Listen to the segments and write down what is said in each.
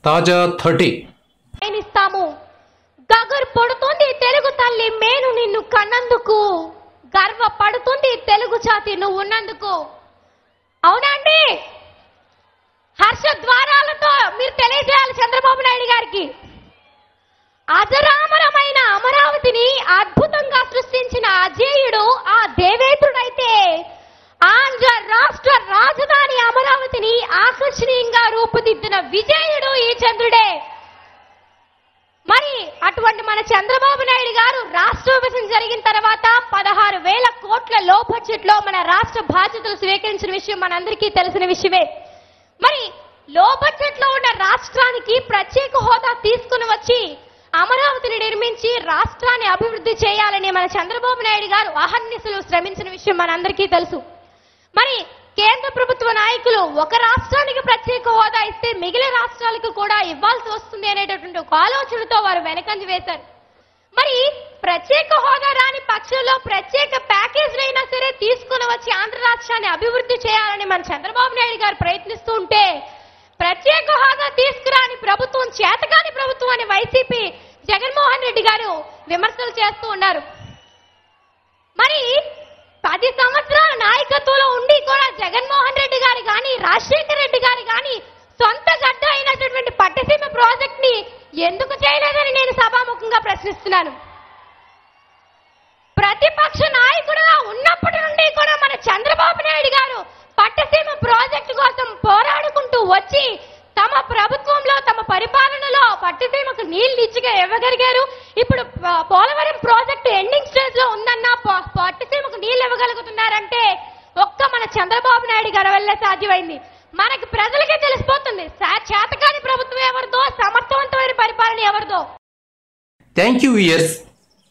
తాజా 30 ఇస్తాము. గగర్ పడుతుంది తెలుగు తల్లి మేను నిన్ను కన్నందుకు, గర్వపడుతుంది తెలుగు జాతి నువ్వు ఉన్నందుకు. అవునండి, హర్ష ద్వారాలతో మీరు తెలియజేయాలి చంద్రబాబు నాయుడు గారికి. అజరామరమైన అమరావతిని అద్భుతంగా సృష్టించిన అజేయుడు ఆ దేవేంద్రుడైతే ఆంధ్ర రాష్ట్ర రాజధాని అమరావతిని ఆకర్షణీయంగా రూపుదిద్దిన విజయుడు ఈ చంద్రుడే. మరి అటువంటి మన చంద్రబాబు నాయుడు గారు రాష్ట్ర విభజన జరిగిన తర్వాత 16,000 కోట్ల లో బడ్జెట్ లో మన రాష్ట్ర బాధ్యతలు స్వీకరించిన విషయం మనందరికీ తెలిసిన విషయమే. మరి లో బడ్జెట్ లో ఉన్న రాష్ట్రానికి ప్రత్యేక హోదా తీసుకుని వచ్చి అమరావతిని నిర్మించి రాష్ట్రాన్ని అభివృద్ధి చేయాలని మన చంద్రబాబు నాయుడు గారు అహర్నిశలు శ్రమించిన విషయం మనందరికీ తెలుసు. మరి కేంద్ర ప్రభుత్వ నాయకులు ఒక రాష్ట్రానికి ప్రత్యేక హోదా ఇస్తే మిగిలిన రాష్ట్రాలకు కూడా ఇవ్వాల్సి వస్తుంది అనేటటువంటి ఒక ఆలోచనతో వారు వెనకంజ వేశారు. మరి ప్రత్యేక హోదా రాని పక్షంలో ప్రత్యేక ప్యాకేజ్ అయినా సరే తీసుకుని వచ్చి ఆంధ్ర రాష్ట్రాన్ని అభివృద్ధి చేయాలని మన చంద్రబాబు నాయుడు గారు ప్రయత్నిస్తూ ఉంటే, ప్రత్యేక హోదా తీసుకురాని ప్రభుత్వం చేతకాని ప్రభుత్వం అని వైసీపీ జగన్మోహన్ రెడ్డి గారు విమర్శలు చేస్తూ ఉన్నారు. మరి 10 సంవత్సరాల నాయకత్వంలో ఉండి కూడా జగన్మోహన్ రెడ్డి గారు కానీ రాజశేఖర రెడ్డి గారు కానీ సొంత గడ్డ అయినటువంటి పట్టిసీమ ప్రాజెక్ట్ ని ఎందుకు చేయలేదని నేను సభాముఖంగా ప్రశ్నిస్తున్నాను. ప్రతిపక్ష నాయకుడుగా ఉన్నప్పటి నుండి కూడా మన చంద్రబాబు నాయుడు గారు పట్టిసీమ ప్రాజెక్టు కోసం పోరాడుకుంటూ వచ్చి తమ ప్రభుత్వంలో తమ పరిపాలనలో పట్టిసీమకు నీళ్లు ఇచ్చిగా ఇవ్వగలిగారు. ఇప్పుడు పోలవరం ప్రాజెక్టు ఎండింగ్ స్టేజ్ లో ఉందన్న పట్టిసీమకు నీళ్లు ఇవ్వగలుగుతున్నారంటే ఒక్క మన చంద్రబాబు నాయుడు గారి వల్లే సాధ్యమైంది. మనకి ప్రజలకే తెలిసిపోతుంది చేతకాని ప్రభుత్వం ఎవరిదో, సమర్థవంతమైన పరిపాలన ఎవరిదో. Thank you viewers.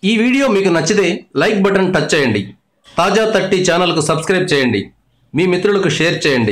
ఈ వీడియో మీకు నచ్చితే లైక్ బటన్ టచ్ చేయండి. తాజా 30 ఛానల్కు సబ్స్క్రైబ్ చేయండి. మీ మిత్రులకు షేర్ చేయండి.